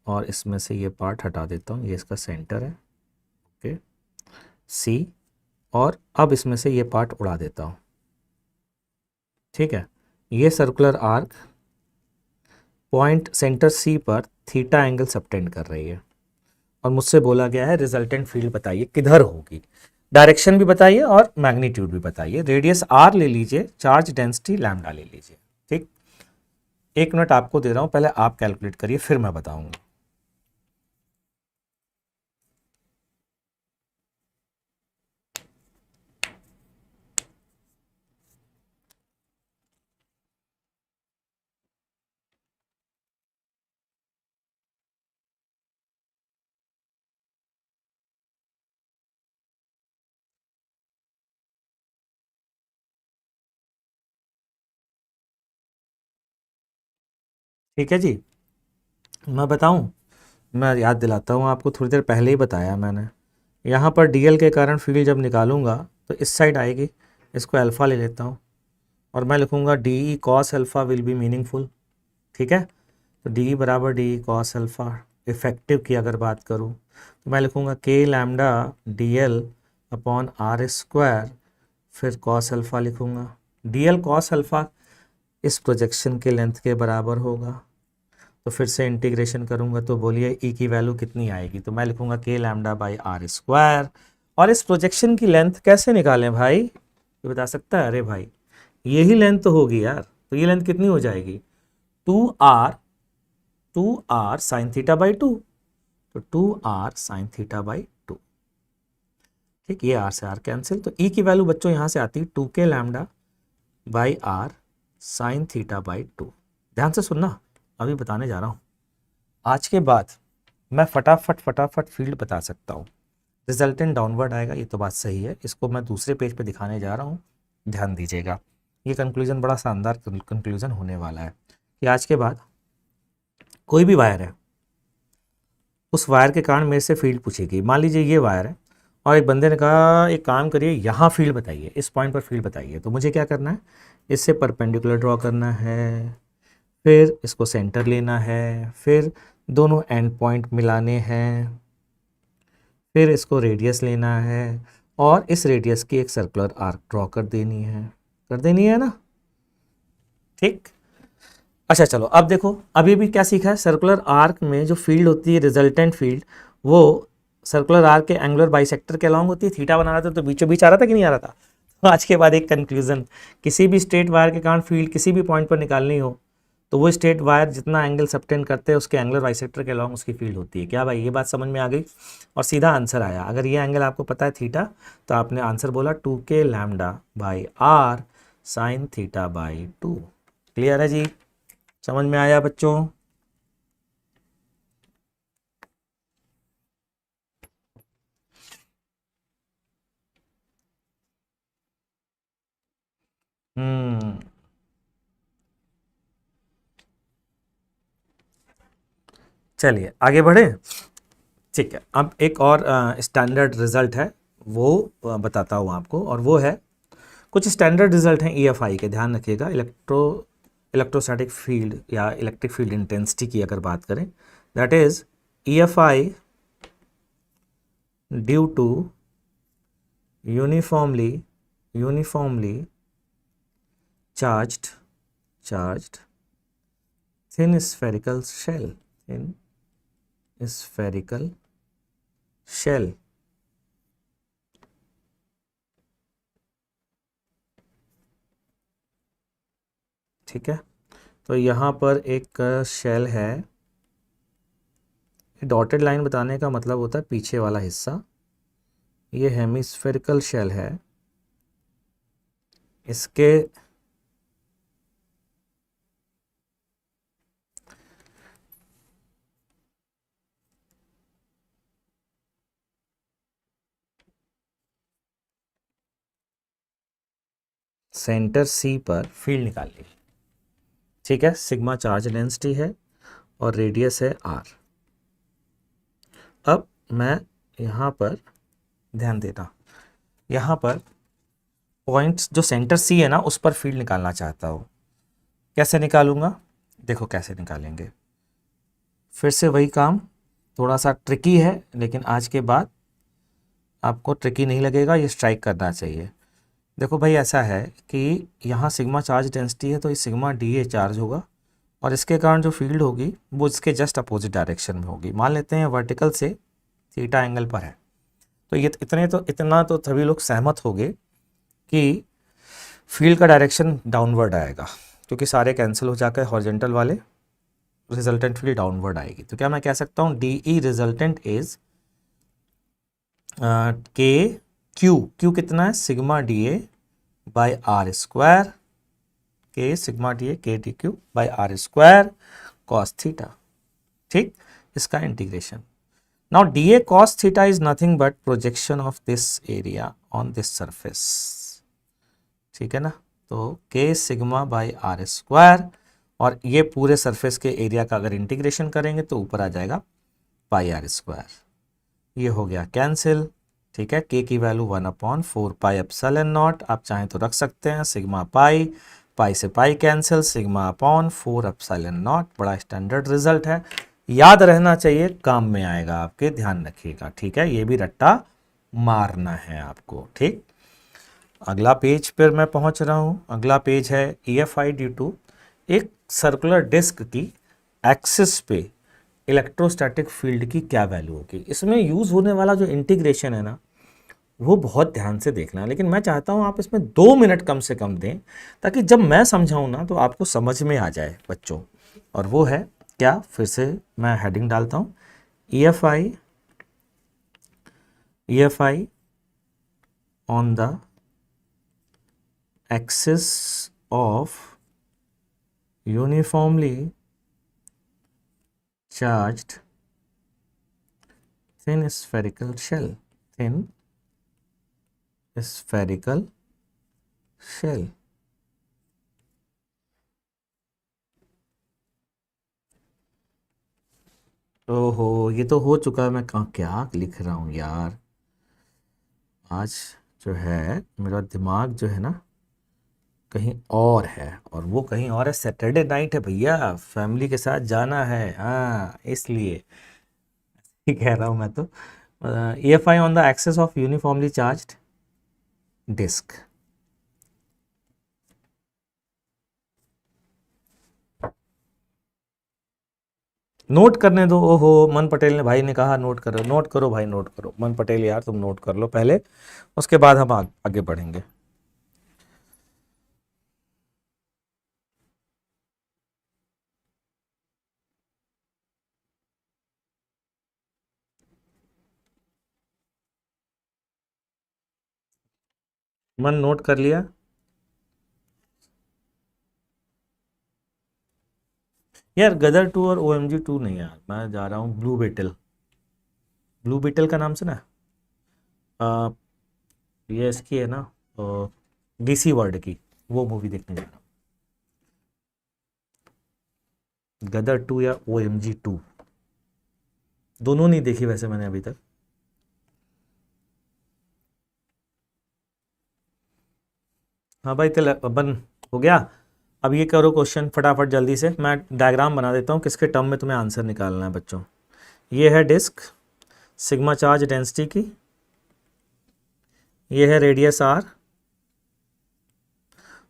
और इसमें से ये पार्ट हटा देता हूँ, ये इसका सेंटर है। ओके, सी, और अब इसमें से ये पार्ट उड़ा देता हूँ। ठीक है, ये circular arc point centre C पर थीटा एंगल सबटेंड कर रही है, और मुझसे बोला गया है रिजल्टेंट फील्ड बताइए किधर होगी। डायरेक्शन भी बताइए और मैग्नीट्यूड भी बताइए। रेडियस आर ले लीजिए, चार्ज डेंसिटी लैम्डा ले लीजिए। ठीक, 1 मिनट आपको दे रहा हूं, पहले आप कैलकुलेट करिए, फिर मैं बताऊंगा। ठीक है जी, मैं बताऊं, मैं याद दिलाता हूं आपको, थोड़ी देर पहले ही बताया मैंने। यहाँ पर डीएल के कारण फील्ड जब निकालूंगा तो इस साइड आएगी, इसको अल्फ़ा ले लेता हूँ, और मैं लिखूंगा D E cos alpha will be meaningful. ठीक है, तो डी बराबर डी कॉस अल्फ़ा। इफेक्टिव की अगर बात करूँ तो मैं लिखूँगा K lambda D L upon R square, फिर कॉस अल्फ़ा लिखूँगा। डी एल कॉस अल्फ़ा इस प्रोजेक्शन के लेंथ के बराबर होगा, तो फिर से इंटीग्रेशन करूँगा तो बोलिए ई की वैल्यू कितनी आएगी? तो मैं लिखूँगा K lambda by R square. और इस प्रोजेक्शन की लेंथ कैसे निकालें भाई? ये बता सकता है? अरे भाई, यही लेंथ तो होगी यार, तो ये लेंथ कितनी हो जाएगी? 2r साइन थीटा बाई 2, तो 2r साइन थीटा बाई 2। ठीक, ये r से r कैंसिल, तो e की वैल्यू बच्चों यहां से आती है 2k lambda by r sign theta by 2। ध्यान से सुनना, अभी बताने जा रहा हूं। आज के बाद मैं फटाफट फील्ड बता सकता हूं। रिजल्टेंट डाउनवर्ड आएगा, ये तो बात सही है। इसको मैं दूसरे पेज पे दिखाने जा रहा हूं, ध्यान दीजिएगा। ये कंक्लूजन बड़ा शानदार कंक्लूजन होने वाला है कि आज के बाद कोई भी वायर है, उस वायर के कारण मेरे से फील्ड पूछेगी। मान लीजिए ये वायर है और एक बंदे ने कहा एक काम करिए, यहाँ फील्ड बताइए, इस पॉइंट पर फील्ड बताइए। तो मुझे क्या करना है, इससे परपेंडिकुलर ड्रॉ करना है, फिर इसको सेंटर लेना है, फिर दोनों एंड पॉइंट मिलाने हैं, फिर इसको रेडियस लेना है और इस रेडियस की एक सर्कुलर आर्क ड्रॉ कर देनी है ना। ठीक, अच्छा चलो अब देखो, अभी भी क्या सीखा है, सर्कुलर आर्क में जो फील्ड होती है रिजल्टेंट फील्ड, वो सर्कुलर आर्क के एंगुलर बाइसेक्टर के अलॉन्ग होती है। थीटा बना रहा था तो बीचों बीच आ रहा था कि नहीं आ रहा था। तो आज के बाद एक कंक्लूजन, किसी भी स्ट्रेट वायर के कारण फील्ड किसी भी पॉइंट पर निकालनी हो तो वो स्ट्रेट वायर जितना एंगल सबटेंड करते हैं उसके एंगुलर बाइसेक्टर के अलॉन्ग उसकी फील्ड होती है। क्या भाई ये बात समझ में आ गई? और सीधा आंसर आया। अगर ये एंगल आपको पता है थीटा, तो आपने आंसर बोला 2k lambda by R sine theta by 2। Clear है जी? समझ में आया बच्चों? हम्म, चलिए आगे बढ़े। ठीक है, अब एक और स्टैंडर्ड रिजल्ट है, वो बताता हूँ आपको, और वो है, कुछ स्टैंडर्ड रिजल्ट हैं ईएफआई के, ध्यान रखिएगा। इलेक्ट्रोस्टैटिक फील्ड या इलेक्ट्रिक फील्ड इंटेंसिटी की अगर बात करें, that is EFI due to uniformly charged thin spherical shell ठीक है, तो यहाँ पर एक शेल है। डॉटेड लाइन बताने का मतलब होता है पीछे वाला हिस्सा। ये हेमिस्फेरिकल शेल है, इसके सेंटर सी पर फील्ड निकालिए। ठीक है, सिग्मा चार्ज डेंसिटी है और रेडियस है आर। अब मैं यहाँ पर ध्यान देना, यहाँ पर पॉइंट्स जो सेंटर सी है ना उस पर फील्ड निकालना चाहता हूँ। कैसे निकालूंगा, देखो कैसे निकालेंगे। फिर से वही काम, थोड़ा सा ट्रिकी है, लेकिन आज के बाद आपको ट्रिकी नहीं लगेगा, ये स्ट्राइक करना चाहिए। देखो भाई ऐसा है कि यहाँ सिग्मा चार्ज डेंसिटी है तो ये सिग्मा डी ए चार्ज होगा और इसके कारण जो फील्ड होगी वो इसके जस्ट अपोजिट डायरेक्शन में होगी। मान लेते हैं वर्टिकल से थीटा एंगल पर है, तो ये इतना तो सभी लोग सहमत होंगे कि फील्ड का डायरेक्शन डाउनवर्ड आएगा, क्योंकि सारे कैंसिल हो जाकर हॉरिजॉन्टल वाले, रिजल्टेंट फील्ड डाउनवर्ड आएगी। तो क्या मैं कह सकता हूँ D E resultant is K Q कितना है, sigma D A by R square, K sigma D A K D Q by R square cos theta. ठीक, इसका integration. Now D A cos theta is nothing but projection of this area on this surface. ठीक है ना, तो के sigma by R square, और ये पूरे सरफेस के एरिया का अगर इंटीग्रेशन करेंगे तो ऊपर आ जाएगा पाई आर स्क्वायर। ये हो गया कैंसिल। ठीक है, के की वैल्यू 1/4 पाई एप्सिलॉन नॉट, आप चाहें तो रख सकते हैं सिग्मा पाई, पाई से pi cancel, sigma upon 4 epsilon not. बड़ा स्टैंडर्ड रिजल्ट है, याद रहना चाहिए, काम में आएगा आपके, ध्यान रखिएगा। ठीक है, ये भी रट्टा मारना है आपको। ठीक, अगला पेज पर मैं पहुंच रहा हूं। अगला पेज है EFI ड्यू टू एक सर्कुलर डिस्क की एक्सिस पे इलेक्ट्रोस्टैटिक फील्ड की क्या वैल्यू होगी। इसमें यूज़ होने वाला जो इंटीग्रेशन है ना, वो बहुत ध्यान से देखना है, लेकिन मैं चाहता हूं आप इसमें 2 मिनट कम से कम दें, ताकि जब मैं समझाऊं ना तो आपको समझ में आ जाए बच्चों। और वो है क्या, फिर से मैं हेडिंग डालता हूं, EFI on the axis of uniformly charged thin spherical shell ओहो, ये तो हो चुका है। मैं कहाँ क्या लिख रहा हूँ यार, आज जो है मेरा दिमाग जो है ना कहीं और है, और वो कहीं और है। सैटरडे नाइट है भैया, फैमिली के साथ जाना है, हाँ इसलिए ही कह रहा हूँ मैं तो। EFI on the axis of uniformly charged disc. Note करने दो। ओहो, मन पटेल ने भाई ने कहा नोट करो, नोट करो भाई, नोट करो। मन पटेल यार तुम नोट कर लो पहले, उसके बाद हम आगे बढ़ेंगे। मन नोट कर लिया? यार गदर 2 और OMG 2 नहीं यार, मैं जा रहा हूँ ब्लू बेटल। ब्लू बेटल का नाम सुना? आ, ये इसकी है ना, DC वर्ल्ड की, वो मूवी देखने जा रहा हूँ। गदर 2 या OMG 2, दोनों नहीं देखी वैसे मैंने अभी तक। हाँ भाई, तिल बन हो गया। अब ये करो क्वेश्चन फटाफट जल्दी से, मैं डायग्राम बना देता हूँ किसके टर्म में तुम्हें आंसर निकालना है बच्चों। ये है डिस्क सिग्मा चार्ज डेंसिटी की, ये है रेडियस R,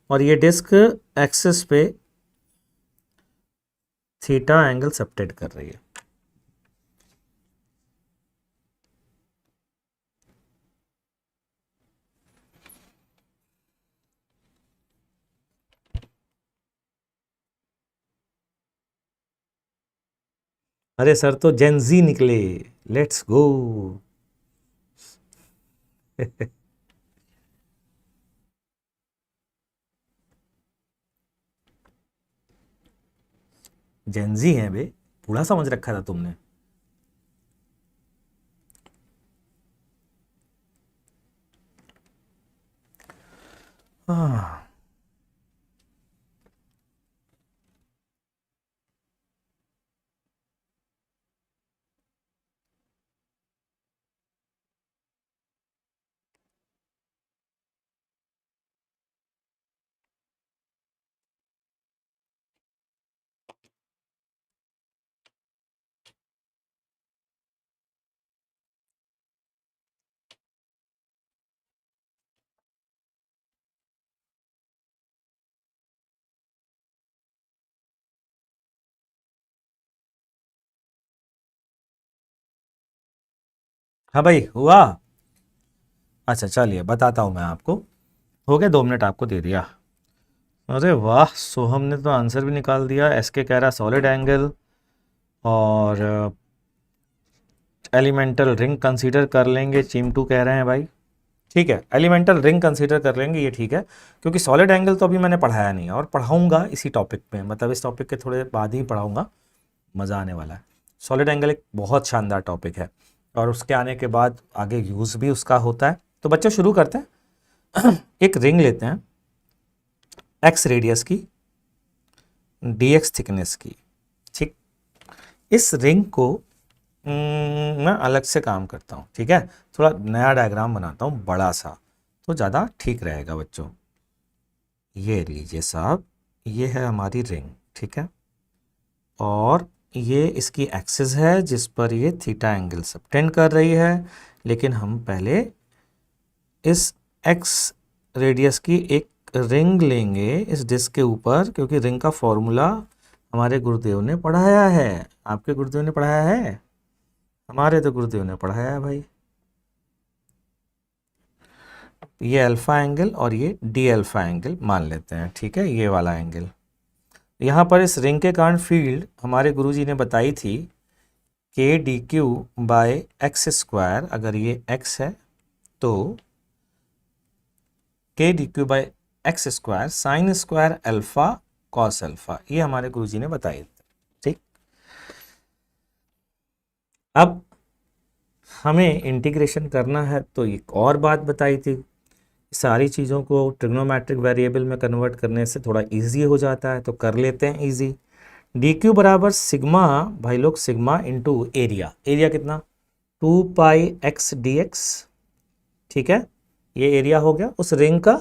और ये डिस्क एक्सिस पे थीटा एंगल सबटेंड कर रही है। अरे सर तो जेनजी निकले, लेट्स गो। जेनजी हैं बे, पूरा समझ रखा था तुमने। हाँ हाँ भाई हुआ। अच्छा चलिए बताता हूँ मैं आपको। हो गया, 2 मिनट आपको दे दिया। अरे वाह, सोहम ने तो आंसर भी निकाल दिया। SK कह रहा सॉलिड एंगल, और एलिमेंटल रिंग कंसीडर कर लेंगे, चिमटू कह रहे हैं भाई। ठीक है, एलिमेंटल रिंग कंसीडर कर लेंगे, ये ठीक है। क्योंकि सॉलिड एंगल तो अभी मैंने पढ़ाया नहीं है, और पढ़ाऊंगा इसी टॉपिक में, मतलब इस टॉपिक के थोड़े बाद ही पढ़ाऊंगा। मज़ा आने वाला है। सॉलिड एंगल एक बहुत शानदार टॉपिक है, और उसके आने के बाद आगे यूज़ भी उसका होता है। तो बच्चों शुरू करते हैं। एक रिंग लेते हैं X रेडियस की, DX थिकनेस की। ठीक, इस रिंग को मैं अलग से काम करता हूँ, ठीक है। थोड़ा नया डायग्राम बनाता हूँ बड़ा सा, तो ज़्यादा ठीक रहेगा बच्चों। ये लीजिए साहब, ये है हमारी रिंग, ठीक है। और ये इसकी एक्सिस है जिस पर ये थीटा एंगल सबटेंड कर रही है। लेकिन हम पहले इस एक्स रेडियस की एक रिंग लेंगे इस डिस्क के ऊपर, क्योंकि रिंग का फॉर्मूला हमारे गुरुदेव ने पढ़ाया है। आपके गुरुदेव ने पढ़ाया है? हमारे तो गुरुदेव ने पढ़ाया है भाई। ये अल्फा एंगल और ये डी अल्फा एंगल मान लेते हैं, ठीक है, ये वाला एंगल। यहाँ पर इस रिंग के कारण फील्ड हमारे गुरुजी ने बताई थी k dq/x²। अगर ये x है तो k dq/x² sine square alpha cos alpha, ये हमारे गुरुजी ने बताई थी। ठीक, अब हमें इंटीग्रेशन करना है, तो एक और बात बताई थी, सारी चीज़ों को ट्रिग्नोमेट्रिक वेरिएबल में कन्वर्ट करने से थोड़ा इजी हो जाता है, तो कर लेते हैं इजी। डी क्यू बराबर सिग्मा, भाई लोग सिग्मा इंटू एरिया, एरिया कितना 2πx dx, ठीक है, ये एरिया हो गया उस रिंग का,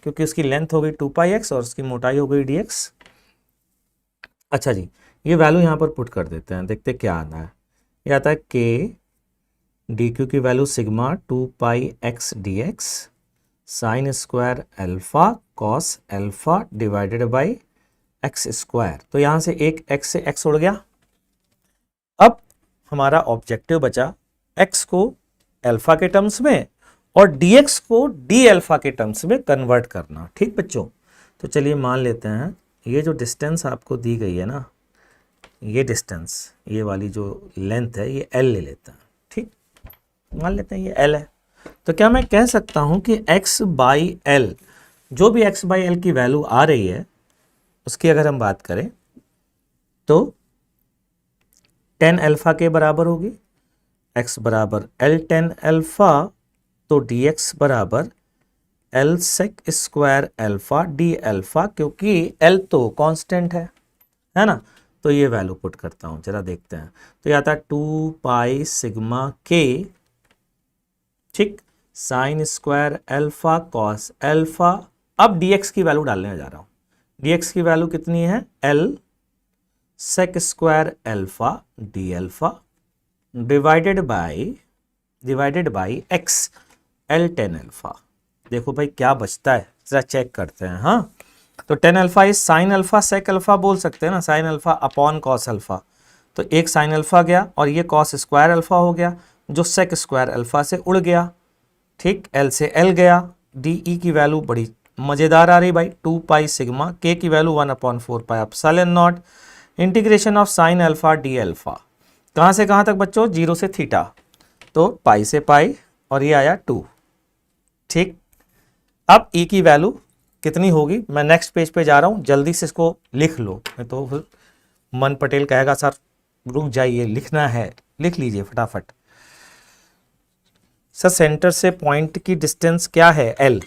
क्योंकि उसकी लेंथ हो गई 2πx और उसकी मोटाई हो गई dx। अच्छा जी, ये वैल्यू यहाँ पर पुट कर देते हैं, देखते क्या आता है। ये आता है k डी क्यू की value sigma 2πx dx sine square alpha cos alpha divided by x square. तो यहाँ से एक x से x उड़ गया। अब हमारा ऑब्जेक्टिव बचा x को अल्फा के टर्म्स में और dx को डी अल्फा के टर्म्स में कन्वर्ट करना। ठीक बच्चों, तो चलिए मान लेते हैं ये जो डिस्टेंस आपको दी गई है ना, ये डिस्टेंस, ये वाली जो लेंथ है ये l ले लेते हैं। ठीक, मान लेते हैं ये l है। तो क्या मैं कह सकता हूं कि x बाई एल, जो भी x बाई एल की वैल्यू आ रही है उसकी अगर हम बात करें तो 10 अल्फा के बराबर होगी। x बराबर l 10 अल्फा, तो dx बराबर l sec square alpha D alpha, क्योंकि l तो कांस्टेंट है ना। तो ये वैल्यू पुट करता हूं, जरा देखते हैं। तो ये आता है 2 सिग्मा k, ठीक, sine square alpha cos alpha. अब dx की वैल्यू डालने जा रहा हूं। dx की वैल्यू कितनी है l sec square alpha D alpha divided by x l 10 alpha. देखो भाई क्या बचता है, जरा चेक करते हैं। हाँ, तो 10 alpha is sine alpha sec alpha बोल सकते हैं ना, sine alpha upon cos alpha. तो एक साइन अल्फा गया और ये कॉस स्क्वायर अल्फा हो गया जो सेक स्क्वायर अल्फा से उड़ गया। ठीक, l से l गया। डी ई की वैल्यू बड़ी मजेदार आ रही भाई, 2 सिग्मा, k की value 1/4 epsilon not integration of sine alpha D alpha. कहां से कहां तक बच्चों, 0 से थीटा, तो पाई से पाई और ये आया 2। ठीक, अब e की वैल्यू कितनी होगी, मैं नेक्स्ट पेज पे जा रहा हूं, जल्दी से इसको लिख लो, नहीं तो फिर मन पटेल कहेगा सर रुक जाइए लिखना है, लिख लीजिए फटाफट। सर सेंटर से पॉइंट की डिस्टेंस क्या है l,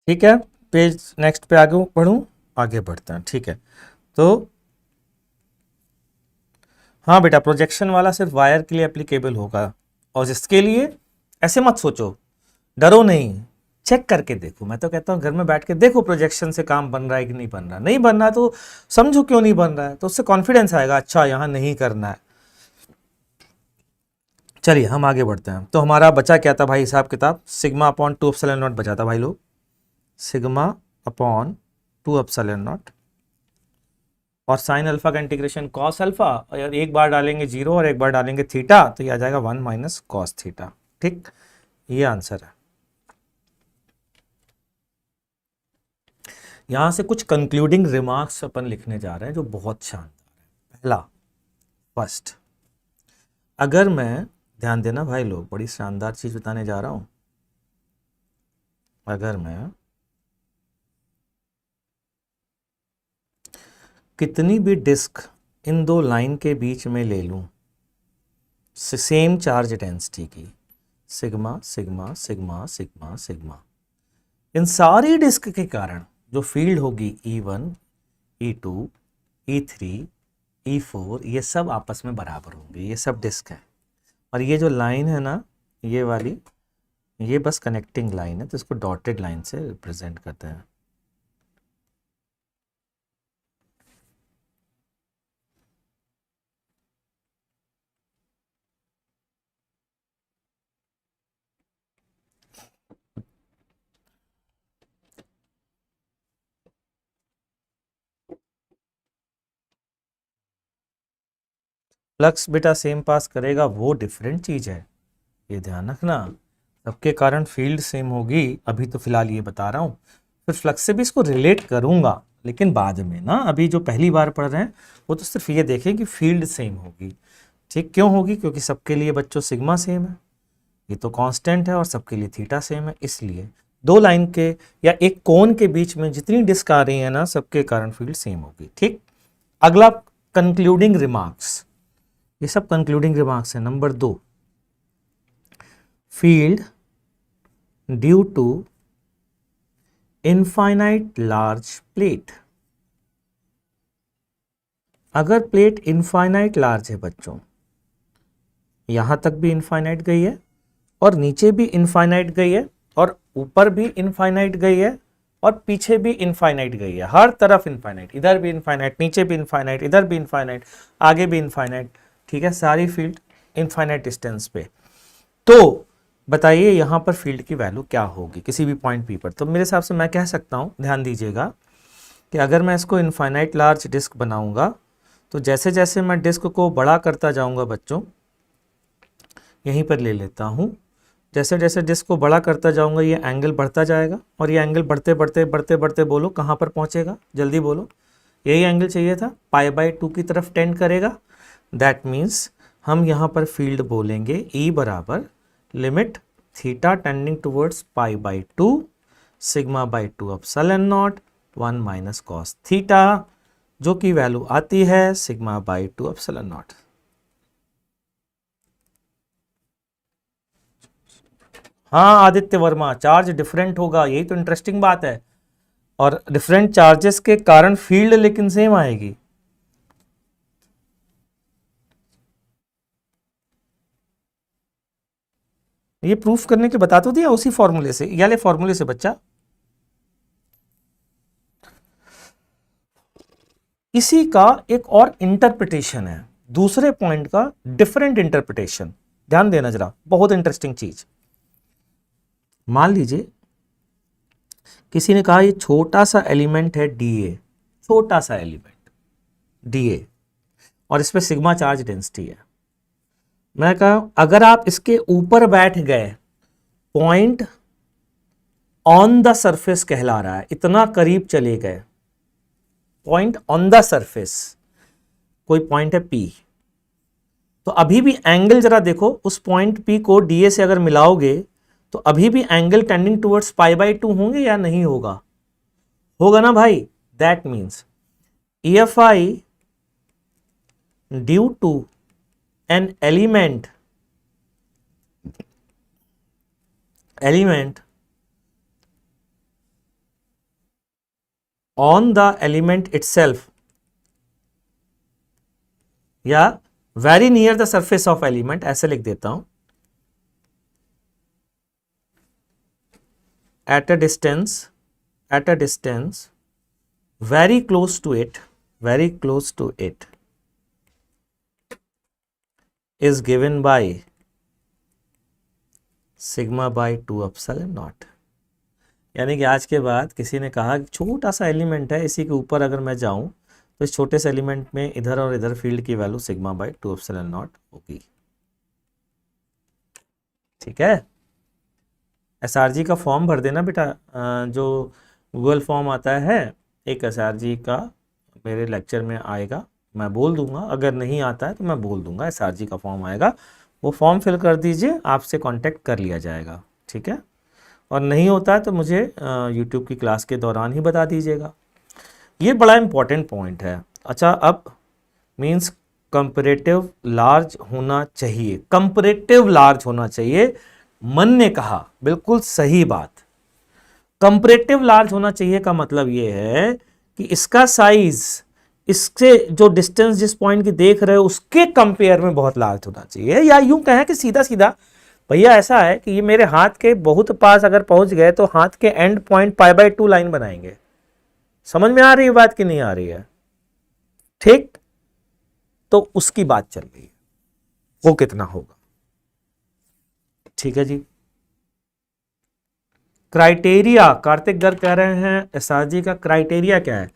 ठीक है, पेज नेक्स्ट पे आगे बढ़ूं, आगे बढ़ते हैं। ठीक है, तो हाँ बेटा, प्रोजेक्शन वाला सिर्फ वायर के लिए एप्लीकेबल होगा, और इसके लिए ऐसे मत सोचो, डरो नहीं, चेक करके देखो। मैं तो कहता हूँ घर में बैठ के देखो प्रोजेक्शन से काम बन रहा है कि नहीं बन रहा। नहीं बन रहा तो समझो क्यों नहीं बन रहा है, तो उससे कॉन्फिडेंस आएगा, अच्छा यहाँ नहीं करना है। चलिए हम आगे बढ़ते हैं। तो हमारा बचा क्या था भाई, हिसाब किताब, सिग्मा अपॉन 2 एप्सिलॉन नॉट बचा था भाई लोग, सिग्मा अपॉन 2 एप्सिलॉन नॉट, और साइन अल्फा का इंटीग्रेशन कॉस अल्फा, और एक बार डालेंगे 0 और एक बार डालेंगे थीटा, तो ये आ जाएगा 1 माइनस कॉस थीटा। ठीक, ये आंसर है। यहां से कुछ कंक्लूडिंग रिमार्क्स अपन लिखने जा रहे हैं जो बहुत शानदार है। पहला, फर्स्ट, अगर मैं, ध्यान देना भाई लोग, बड़ी शानदार चीज बताने जा रहा हूं। अगर मैं कितनी भी डिस्क इन दो लाइन के बीच में ले लूं, सेम चार्ज डेंसिटी की, sigma sigma sigma sigma sigma, इन सारी डिस्क के कारण जो फील्ड होगी E1, E2, E3, E4, ये सब आपस में बराबर होंगे। ये सब डिस्क है, और ये जो लाइन है ना, ये वाली, ये बस कनेक्टिंग लाइन है, तो इसको डॉटेड लाइन से रिप्रेजेंट करते हैं। फ्लक्स बेटा सेम पास करेगा वो डिफरेंट चीज है, ये ध्यान रखना। सबके कारण फील्ड सेम होगी, अभी तो फिलहाल ये बता रहा हूँ, फिर फ्लक्स से भी इसको रिलेट करूंगा लेकिन बाद में ना। अभी जो पहली बार पढ़ रहे हैं वो तो सिर्फ ये देखें कि फील्ड सेम होगी। ठीक, क्यों होगी? क्योंकि सबके लिए बच्चों सिग्मा सेम है, ये तो कांस्टेंट है, और सबके लिए थीटा सेम है, इसलिए दो लाइन के या एक कोन के बीच में जितनी डिस्क आ रही है ना, सबके कारण फील्ड सेम होगी। ठीक, अगला कंक्लूडिंग रिमार्क्स, ये सब कंक्लूडिंग रिमार्क्स है। Number 2, field due to infinite large plate. अगर प्लेट इनफाइनाइट लार्ज है बच्चों, यहां तक भी इनफाइनाइट गई है और नीचे भी इनफाइनाइट गई है और ऊपर भी इनफाइनाइट गई है और पीछे भी इनफाइनाइट गई है, हर तरफ इनफाइनाइट, इधर भी इनफाइनाइट, नीचे भी इनफाइनाइट, इधर भी इनफाइनाइट, आगे भी इनफाइनाइट। ठीक है, सारी फील्ड इनफाइनाइट डिस्टेंस पे। तो बताइए यहां पर फील्ड की वैल्यू क्या होगी किसी भी पॉइंट पी पर? तो मेरे हिसाब से मैं कह सकता हूं, ध्यान दीजिएगा, कि अगर मैं इसको इनफाइनाइट लार्ज डिस्क बनाऊंगा तो जैसे जैसे मैं डिस्क को बड़ा करता जाऊंगा बच्चों, यहीं पर ले लेता हूं, जैसे जैसे डिस्क को बड़ा करता जाऊंगा ये एंगल बढ़ता जाएगा और ये एंगल बढ़ते बढ़ते बढ़ते बढ़ते बोलो कहाँ पर पहुंचेगा, जल्दी बोलो। यही एंगल चाहिए था, π/2 की तरफ टेंड करेगा। दैट मीन्स हम यहाँ पर फील्ड बोलेंगे E बराबर limit theta tending towards π/2 σ/2 epsilon naught 1 minus cos theta, जो की वैल्यू आती है σ/2 एप्सिलॉन नॉट। हाँ आदित्य वर्मा, चार्ज डिफरेंट होगा, यही तो इंटरेस्टिंग बात है, और डिफरेंट चार्जेस के कारण फील्ड लेकिन सेम आएगी। ये प्रूफ करने के बता तो दिया उसी फॉर्मूले से, या ले फॉर्मूले से बच्चा, इसी का एक और इंटरप्रिटेशन है, दूसरे पॉइंट का डिफरेंट इंटरप्रिटेशन। ध्यान देना जरा, बहुत इंटरेस्टिंग चीज। मान लीजिए किसी ने कहा ये छोटा सा एलिमेंट है DA, छोटा सा एलिमेंट DA, और इस पे सिग्मा चार्ज डेंसिटी है। मैं कहा अगर आप इसके ऊपर बैठ गए, पॉइंट ऑन द सरफेस कहला रहा है, इतना करीब चले गए, पॉइंट ऑन द सरफेस, कोई पॉइंट है P, तो अभी भी एंगल जरा देखो, उस पॉइंट P को DA से अगर मिलाओगे तो अभी भी एंगल टेंडिंग टुवर्ड्स π/2 होंगे या नहीं होगा? होगा ना भाई। That means EFI due to an element on the element itself या very near the surface of element, ऐसे लिख देता हूं, at a distance very close to it is given by σ/2 epsilon naught. यानी कि आज के बाद किसी ने कहा कि छोटा सा एलिमेंट है, इसी के ऊपर अगर मैं जाऊं तो इस छोटे से एलिमेंट में इधर और इधर फील्ड की वैल्यू σ/2 एप्सिलॉन नॉट होगी। ठीक है, SRG का फॉर्म भर देना बेटा, जो गूगल फॉर्म आता है एक SRG का, मेरे लेक्चर में आएगा, मैं बोल दूंगा, अगर नहीं आता है तो मैं बोल दूंगा, SRG का फॉर्म आएगा, वो फॉर्म फिल कर दीजिए, आपसे कांटेक्ट कर लिया जाएगा। ठीक है, और नहीं होता है तो मुझे यूट्यूब की क्लास के दौरान ही बता दीजिएगा। ये बड़ा इंपॉर्टेंट पॉइंट है। अच्छा, अब मीन्स कंपैरेटिव लार्ज होना चाहिए, कंपैरेटिव लार्ज होना चाहिए, मन ने कहा, बिल्कुल सही बात। कंपैरेटिव लार्ज होना चाहिए का मतलब यह है कि इसका साइज इससे जो डिस्टेंस जिस पॉइंट की देख रहे हो उसके कंपेयर में बहुत लार्ज होना चाहिए, या यूं कहें कि सीधा सीधा भैया ऐसा है कि ये मेरे हाथ के बहुत पास अगर पहुंच गए तो हाथ के एंड पॉइंट π/2 लाइन बनाएंगे। समझ में आ रही है बात कि नहीं आ रही है? ठीक, तो उसकी बात चल रही है, वो कितना होगा। ठीक है जी, क्राइटेरिया, कार्तिक गर्ग कह रहे हैं SRG का क्राइटेरिया क्या है?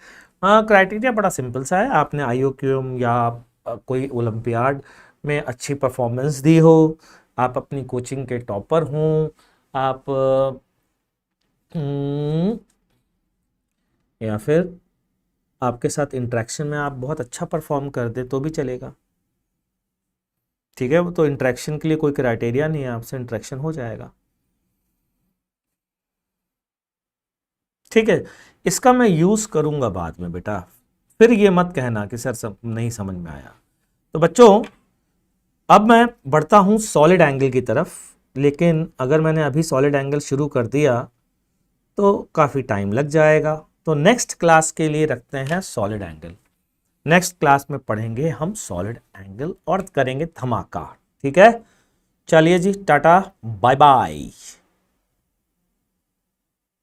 हाँ, क्राइटेरिया बड़ा सिंपल सा है, आपने IOQM या कोई ओलंपियाड में अच्छी परफॉर्मेंस दी हो, आप अपनी कोचिंग के टॉपर हों, आप या फिर आपके साथ इंटरेक्शन में आप बहुत अच्छा परफॉर्म कर दे तो भी चलेगा। ठीक है, वो तो इंटरेक्शन के लिए कोई क्राइटेरिया नहीं है, आपसे इंटरेक्शन हो जाएगा। ठीक है, इसका मैं यूज़ करूंगा बाद में बेटा, फिर ये मत कहना कि सर नहीं समझ में आया। तो बच्चों अब मैं बढ़ता हूं सॉलिड एंगल की तरफ, लेकिन अगर मैंने अभी सॉलिड एंगल शुरू कर दिया तो काफ़ी टाइम लग जाएगा। तो नेक्स्ट क्लास के लिए रखते हैं सॉलिड एंगल। नेक्स्ट क्लास में पढ़ेंगे हम सॉलिड एंगल और करेंगे धमाका। ठीक है, चलिए जी, टाटा बाय बाय।